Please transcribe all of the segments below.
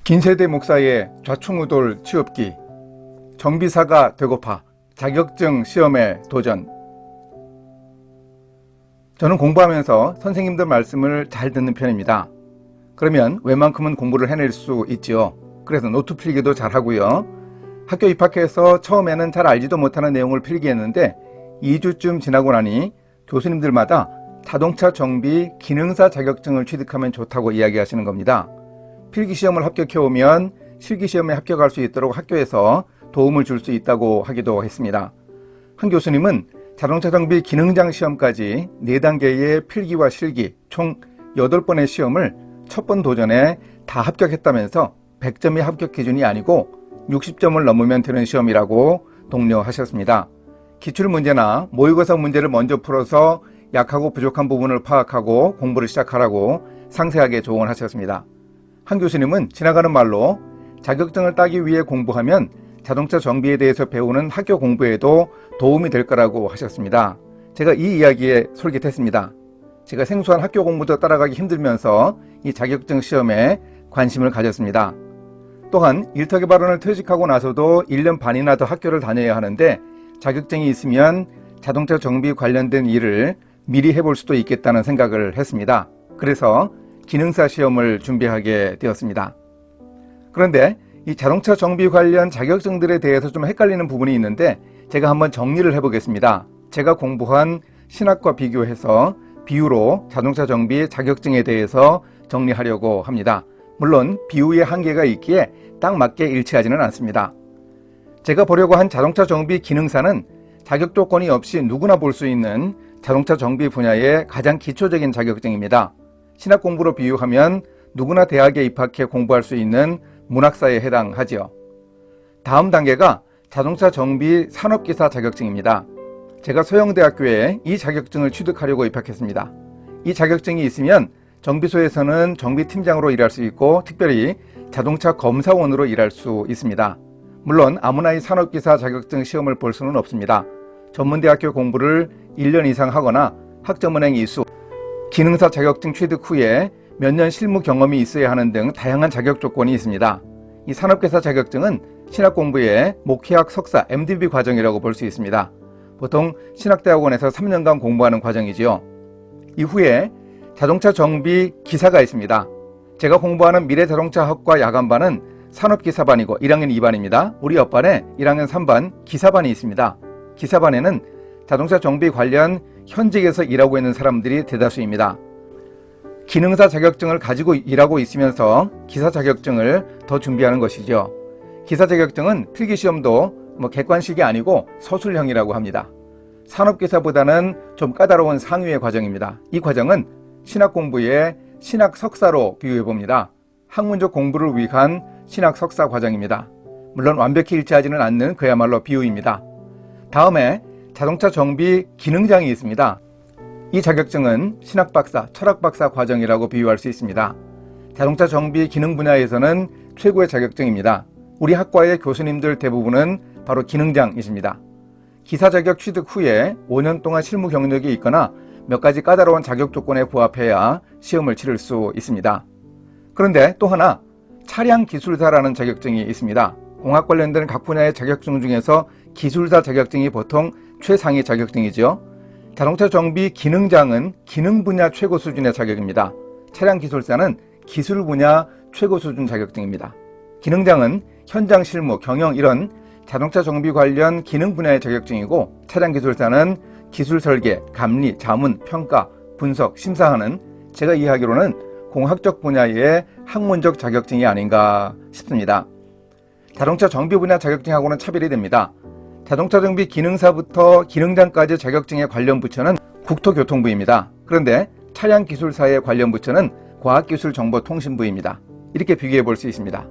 긴세대 목사의 좌충우돌 취업기, 정비사가 되고파 자격증 시험에 도전. 저는 공부하면서 선생님들 말씀을 잘 듣는 편입니다. 그러면 웬만큼은 공부를 해낼 수 있죠. 그래서 노트 필기도 잘 하고요. 학교 입학해서 처음에는 잘 알지도 못하는 내용을 필기했는데 2주쯤 지나고 나니 교수님들마다 자동차 정비 기능사 자격증을 취득하면 좋다고 이야기하시는 겁니다. 필기시험을 합격해오면 실기시험에 합격할 수 있도록 학교에서 도움을 줄 수 있다고 하기도 했습니다. 한 교수님은 자동차 정비 기능장 시험까지 4단계의 필기와 실기 총 8번의 시험을 첫 번 도전에 다 합격했다면서 100점이 합격 기준이 아니고 60점을 넘으면 되는 시험이라고 독려하셨습니다. 기출문제나 모의고사 문제를 먼저 풀어서 약하고 부족한 부분을 파악하고 공부를 시작하라고 상세하게 조언하셨습니다. 한 교수님은 지나가는 말로 자격증을 따기 위해 공부하면 자동차 정비에 대해서 배우는 학교 공부에도 도움이 될 거라고 하셨습니다. 제가 이 이야기에 솔깃했습니다. 제가 생소한 학교 공부도 따라가기 힘들면서 이 자격증 시험에 관심을 가졌습니다. 또한 일터개발원을 퇴직하고 나서도 1년 반이나 더 학교를 다녀야 하는데 자격증이 있으면 자동차 정비 관련된 일을 미리 해볼 수도 있겠다는 생각을 했습니다. 그래서 기능사 시험을 준비하게 되었습니다. 그런데 이 자동차 정비 관련 자격증들에 대해서 좀 헷갈리는 부분이 있는데 제가 한번 정리를 해보겠습니다. 제가 공부한 신학과 비교해서 비유로 자동차 정비 자격증에 대해서 정리하려고 합니다. 물론 비유의 한계가 있기에 딱 맞게 일치하지는 않습니다. 제가 보려고 한 자동차 정비 기능사는 자격 조건이 없이 누구나 볼 수 있는 자동차 정비 분야의 가장 기초적인 자격증입니다. 신학 공부로 비유하면 누구나 대학에 입학해 공부할 수 있는 문학사에 해당하지요. 다음 단계가 자동차 정비 산업기사 자격증입니다. 제가 서영대학교에 이 자격증을 취득하려고 입학했습니다. 이 자격증이 있으면 정비소에서는 정비팀장으로 일할 수 있고 특별히 자동차 검사원으로 일할 수 있습니다. 물론 아무나 이 산업기사 자격증 시험을 볼 수는 없습니다. 전문대학교 공부를 1년 이상 하거나 학점은행 이수, 기능사 자격증 취득 후에 몇 년 실무 경험이 있어야 하는 등 다양한 자격 조건이 있습니다. 이 산업기사 자격증은 신학 공부의 목회학 석사 MDB 과정이라고 볼 수 있습니다. 보통 신학대학원에서 3년간 공부하는 과정이지요. 이후에 자동차 정비 기사가 있습니다. 제가 공부하는 미래자동차학과 야간반은 산업기사반이고 1학년 2반입니다. 우리 옆반에 1학년 3반 기사반이 있습니다. 기사반에는 자동차 정비 관련 현직에서 일하고 있는 사람들이 대다수입니다. 기능사 자격증을 가지고 일하고 있으면서 기사 자격증을 더 준비하는 것이죠. 기사 자격증은 필기시험도 객관식이 아니고 서술형이라고 합니다. 산업기사보다는 좀 까다로운 상위의 과정입니다. 이 과정은 신학 공부의 신학 석사로 비유해봅니다. 학문적 공부를 위한 신학 석사 과정입니다. 물론 완벽히 일치하지는 않는 그야말로 비유입니다. 다음에 자동차 정비 기능장이 있습니다. 이 자격증은 신학박사, 철학박사 과정이라고 비유할 수 있습니다. 자동차 정비 기능 분야에서는 최고의 자격증입니다. 우리 학과의 교수님들 대부분은 바로 기능장이십니다. 기사 자격 취득 후에 5년 동안 실무 경력이 있거나 몇 가지 까다로운 자격 조건에 부합해야 시험을 치를 수 있습니다. 그런데 또 하나 차량 기술사라는 자격증이 있습니다. 공학 관련된 각 분야의 자격증 중에서 기술사 자격증이 보통 최상위 자격증이죠. 자동차 정비 기능장은 기능 분야 최고 수준의 자격입니다. 차량 기술사는 기술 분야 최고 수준 자격증입니다. 기능장은 현장 실무, 경영 이런 자동차 정비 관련 기능 분야의 자격증이고 차량 기술사는 기술 설계, 감리, 자문, 평가, 분석, 심사하는 제가 이해하기로는 공학적 분야의 학문적 자격증이 아닌가 싶습니다. 자동차 정비 분야 자격증하고는 차별이 됩니다. 자동차 정비 기능사부터 기능장까지 자격증의 관련 부처는 국토교통부입니다. 그런데 차량 기술사의 관련 부처는 과학기술정보통신부입니다. 이렇게 비교해 볼 수 있습니다.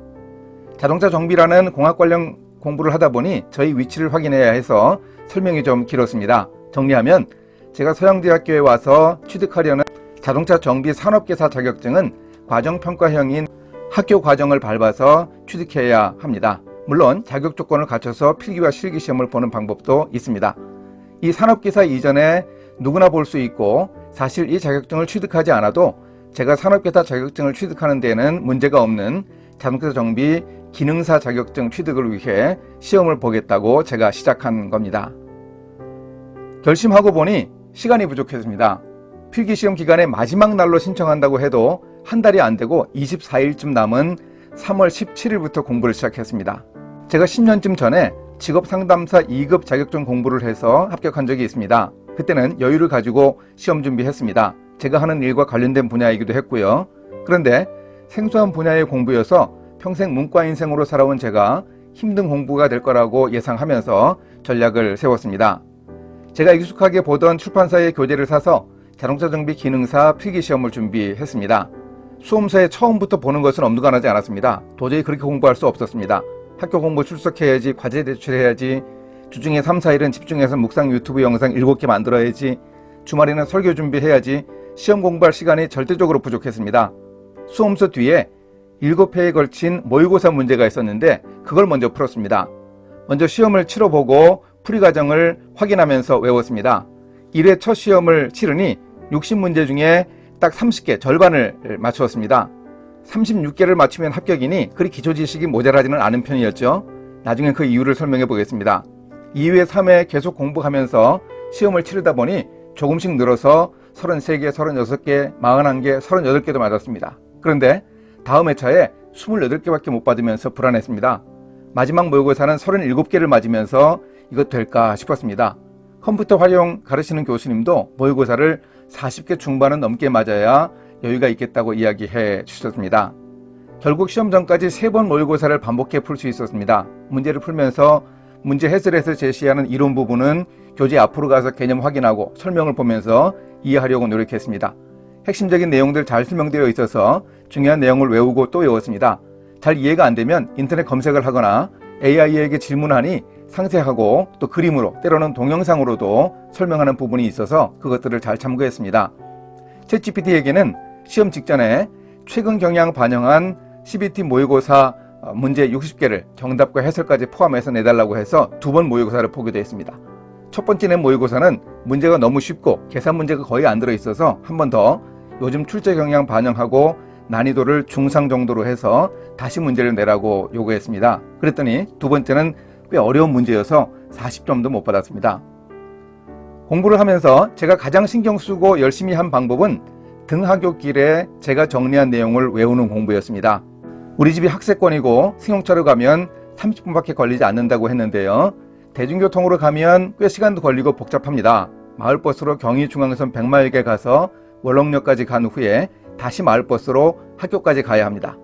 자동차 정비라는 공학 관련 공부를 하다 보니 저희 위치를 확인해야 해서 설명이 좀 길었습니다. 정리하면 제가 서영대학교에 와서 취득하려는 자동차 정비 산업기사 자격증은 과정평가형인 학교 과정을 밟아서 취득해야 합니다. 물론 자격 조건을 갖춰서 필기와 실기 시험을 보는 방법도 있습니다. 이 산업기사 이전에 누구나 볼 수 있고 사실 이 자격증을 취득하지 않아도 제가 산업기사 자격증을 취득하는 데에는 문제가 없는 자동차 정비 기능사 자격증 취득을 위해 시험을 보겠다고 제가 시작한 겁니다. 결심하고 보니 시간이 부족했습니다. 필기시험 기간의 마지막 날로 신청한다고 해도 한 달이 안 되고 24일쯤 남은 3월 17일부터 공부를 시작했습니다. 제가 10년쯤 전에 직업상담사 2급 자격증 공부를 해서 합격한 적이 있습니다. 그때는 여유를 가지고 시험 준비했습니다. 제가 하는 일과 관련된 분야이기도 했고요. 그런데 생소한 분야의 공부여서 평생 문과 인생으로 살아온 제가 힘든 공부가 될 거라고 예상하면서 전략을 세웠습니다. 제가 익숙하게 보던 출판사의 교재를 사서 자동차 정비 기능사 필기시험을 준비했습니다. 수험서에 처음부터 보는 것은 엄두가 나지 않았습니다. 도저히 그렇게 공부할 수 없었습니다. 학교 공부 출석해야지, 과제 제출해야지, 주중에 3, 4일은 집중해서 묵상 유튜브 영상 7개 만들어야지, 주말에는 설교 준비해야지, 시험 공부할 시간이 절대적으로 부족했습니다. 수험서 뒤에 7회에 걸친 모의고사 문제가 있었는데 그걸 먼저 풀었습니다. 먼저 시험을 치러보고 풀이 과정을 확인하면서 외웠습니다. 1회 첫 시험을 치르니 60문제 중에 딱 30개, 절반을 맞추었습니다. 36개를 맞추면 합격이니 그리 기초지식이 모자라지는 않은 편이었죠. 나중에 그 이유를 설명해 보겠습니다. 2회, 3회 계속 공부하면서 시험을 치르다 보니 조금씩 늘어서 33개, 36개, 41개, 38개도 맞았습니다. 그런데 다음 회차에 28개밖에 못 받으면서 불안했습니다. 마지막 모의고사는 37개를 맞으면서 이것 될까 싶었습니다. 컴퓨터 활용 가르치는 교수님도 모의고사를 40개 중반은 넘게 맞아야 여유가 있겠다고 이야기해 주셨습니다. 결국 시험 전까지 3번 모의고사를 반복해 풀 수 있었습니다. 문제를 풀면서 문제 해설에서 제시하는 이론 부분은 교재 앞으로 가서 개념 확인하고 설명을 보면서 이해하려고 노력했습니다. 핵심적인 내용들 잘 설명되어 있어서 중요한 내용을 외우고 또 외웠습니다. 잘 이해가 안 되면 인터넷 검색을 하거나 AI에게 질문하니 상세하고 또 그림으로 때로는 동영상으로도 설명하는 부분이 있어서 그것들을 잘 참고했습니다. 챗GPT에게는 시험 직전에 최근 경향 반영한 CBT 모의고사 문제 60개를 정답과 해설까지 포함해서 내달라고 해서 2번 모의고사를 보기도 했습니다. 첫 번째 낸 모의고사는 문제가 너무 쉽고 계산 문제가 거의 안 들어있어서 한 번 더 요즘 출제 경향 반영하고 난이도를 중상 정도로 해서 다시 문제를 내라고 요구했습니다. 그랬더니 두 번째는 꽤 어려운 문제여서 40점도 못 받았습니다. 공부를 하면서 제가 가장 신경 쓰고 열심히 한 방법은 등하굣길에 제가 정리한 내용을 외우는 공부였습니다. 우리 집이 학세권이고 승용차로 가면 30분밖에 걸리지 않는다고 했는데요. 대중교통으로 가면 꽤 시간도 걸리고 복잡합니다. 마을버스로 경의중앙선 100마일에 가서 월렁역까지 간 후에 다시 마을버스로 학교까지 가야 합니다.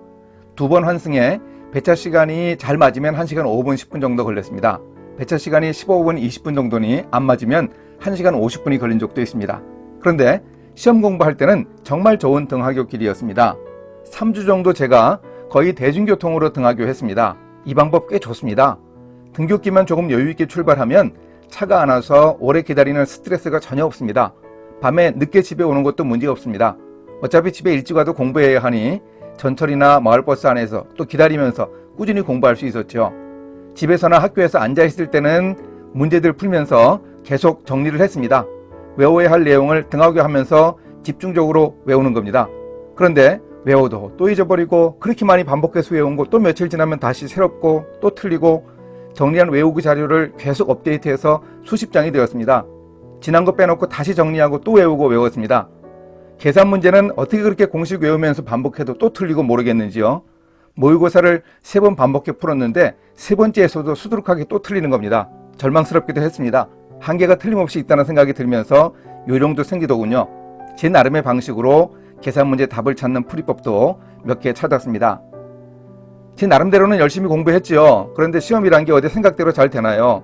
2번 환승에 배차 시간이 잘 맞으면 1시간 5분 10분 정도 걸렸습니다. 배차 시간이 15분 20분 정도니 안 맞으면 1시간 50분이 걸린 적도 있습니다. 그런데 시험 공부할 때는 정말 좋은 등하굣길이었습니다. 3주 정도 제가 거의 대중교통으로 등하교했습니다. 이 방법 꽤 좋습니다. 등굣길만 조금 여유있게 출발하면 차가 안 와서 오래 기다리는 스트레스가 전혀 없습니다. 밤에 늦게 집에 오는 것도 문제 없습니다. 어차피 집에 일찍 와도 공부해야 하니 전철이나 마을버스 안에서 또 기다리면서 꾸준히 공부할 수 있었죠. 집에서나 학교에서 앉아있을 때는 문제들 풀면서 계속 정리를 했습니다. 외워야 할 내용을 등하교하면서 집중적으로 외우는 겁니다. 그런데 외워도 또 잊어버리고 그렇게 많이 반복해서 외운 거 또 며칠 지나면 다시 새롭고 또 틀리고 정리한 외우기 자료를 계속 업데이트해서 수십 장이 되었습니다. 지난 거 빼놓고 다시 정리하고 또 외우고 외웠습니다. 계산 문제는 어떻게 그렇게 공식 외우면서 반복해도 또 틀리고 모르겠는지요. 모의고사를 3번 반복해 풀었는데 3번째에서도 수두룩하게 또 틀리는 겁니다. 절망스럽기도 했습니다. 한계가 틀림없이 있다는 생각이 들면서 요령도 생기더군요. 제 나름의 방식으로 계산 문제 답을 찾는 풀이법도 몇 개 찾았습니다. 제 나름대로는 열심히 공부했지요. 그런데 시험이란 게 어디 생각대로 잘 되나요?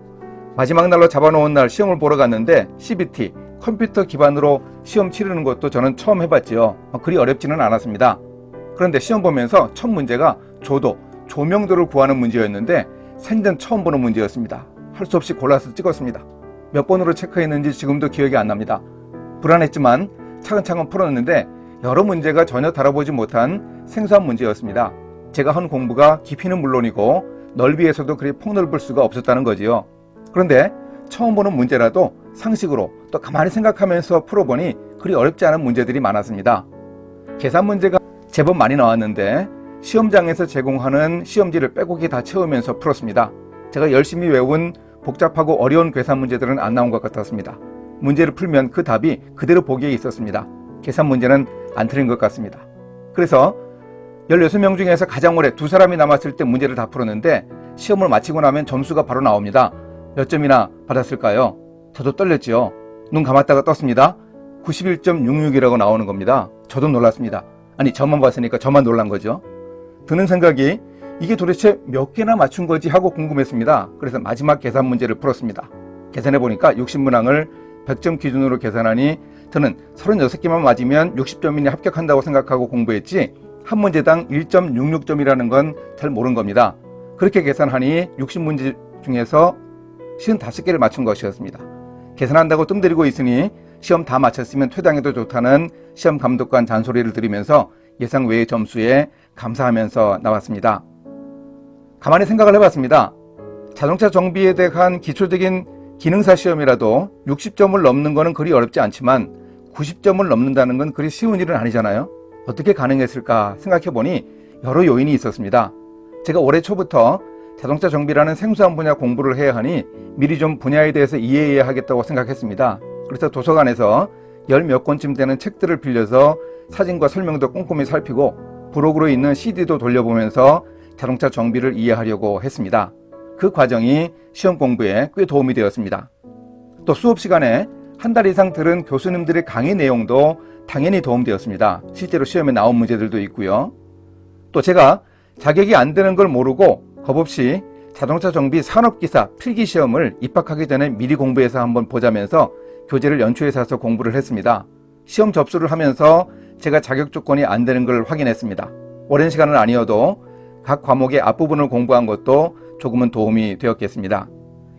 마지막 날로 잡아놓은 날 시험을 보러 갔는데 CBT, 컴퓨터 기반으로 시험 치르는 것도 저는 처음 해봤지요. 그리 어렵지는 않았습니다. 그런데 시험 보면서 첫 문제가 조도, 조명도를 구하는 문제였는데 생전 처음 보는 문제였습니다. 할 수 없이 골라서 찍었습니다. 몇 번으로 체크했는지 지금도 기억이 안 납니다. 불안했지만 차근차근 풀었는데 여러 문제가 전혀 다뤄보지 못한 생소한 문제였습니다. 제가 한 공부가 깊이는 물론이고 넓이에서도 그리 폭넓을 수가 없었다는 거지요. 그런데 처음 보는 문제라도 상식으로 또 가만히 생각하면서 풀어보니 그리 어렵지 않은 문제들이 많았습니다. 계산 문제가 제법 많이 나왔는데 시험장에서 제공하는 시험지를 빼곡히 다 채우면서 풀었습니다. 제가 열심히 외운 복잡하고 어려운 계산 문제들은 안 나온 것 같았습니다. 문제를 풀면 그 답이 그대로 보기에 있었습니다. 계산 문제는 안 틀린 것 같습니다. 그래서 16명 중에서 가장 오래 2사람이 남았을 때 문제를 다 풀었는데 시험을 마치고 나면 점수가 바로 나옵니다. 몇 점이나 받았을까요? 저도 떨렸지요. 눈 감았다가 떴습니다. 91.66이라고 나오는 겁니다. 저도 놀랐습니다. 아니, 저만 봤으니까 저만 놀란 거죠. 드는 생각이 이게 도대체 몇 개나 맞춘 거지 하고 궁금했습니다. 그래서 마지막 계산 문제를 풀었습니다. 계산해 보니까 60문항을 100점 기준으로 계산하니 저는 36개만 맞으면 60점이니 합격한다고 생각하고 공부했지 한 문제당 1.66점이라는 건 잘 모른 겁니다. 그렇게 계산하니 60문제 중에서 55개를 맞춘 것이었습니다. 계산한다고 뜸들이고 있으니 시험 다 마쳤으면 퇴당해도 좋다는 시험 감독관 잔소리를 들으면서 예상 외의 점수에 감사하면서 나왔습니다. 가만히 생각을 해봤습니다. 자동차 정비에 대한 기초적인 기능사 시험이라도 60점을 넘는 거는 그리 어렵지 않지만 90점을 넘는다는 건 그리 쉬운 일은 아니잖아요. 어떻게 가능했을까 생각해보니 여러 요인이 있었습니다. 제가 올해 초부터 자동차 정비라는 생소한 분야 공부를 해야 하니 미리 좀 분야에 대해서 이해해야 하겠다고 생각했습니다. 그래서 도서관에서 10몇 권쯤 되는 책들을 빌려서 사진과 설명도 꼼꼼히 살피고 블로그로 있는 CD도 돌려보면서 자동차 정비를 이해하려고 했습니다. 그 과정이 시험 공부에 꽤 도움이 되었습니다. 또 수업 시간에 한 달 이상 들은 교수님들의 강의 내용도 당연히 도움되었습니다. 실제로 시험에 나온 문제들도 있고요. 또 제가 자격이 안 되는 걸 모르고 겁없이 자동차 정비 산업기사 필기시험을 입학하기 전에 미리 공부해서 한번 보자면서 교재를 연초에 사서 공부를 했습니다. 시험 접수를 하면서 제가 자격 조건이 안 되는 걸 확인했습니다. 오랜 시간은 아니어도 각 과목의 앞부분을 공부한 것도 조금은 도움이 되었겠습니다.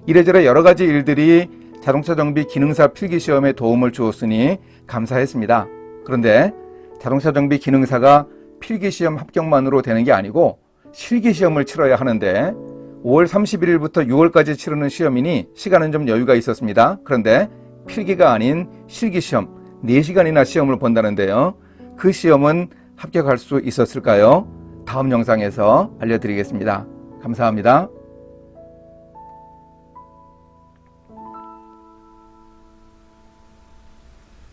이래저래 여러 가지 일들이 자동차 정비 기능사 필기시험에 도움을 주었으니 감사했습니다. 그런데 자동차 정비 기능사가 필기시험 합격만으로 되는 게 아니고 실기시험을 치러야 하는데 5월 31일부터 6월까지 치르는 시험이니 시간은 좀 여유가 있었습니다. 그런데 필기가 아닌 실기시험 4시간이나 시험을 본다는데요. 그 시험은 합격할 수 있었을까요? 다음 영상에서 알려드리겠습니다. 감사합니다.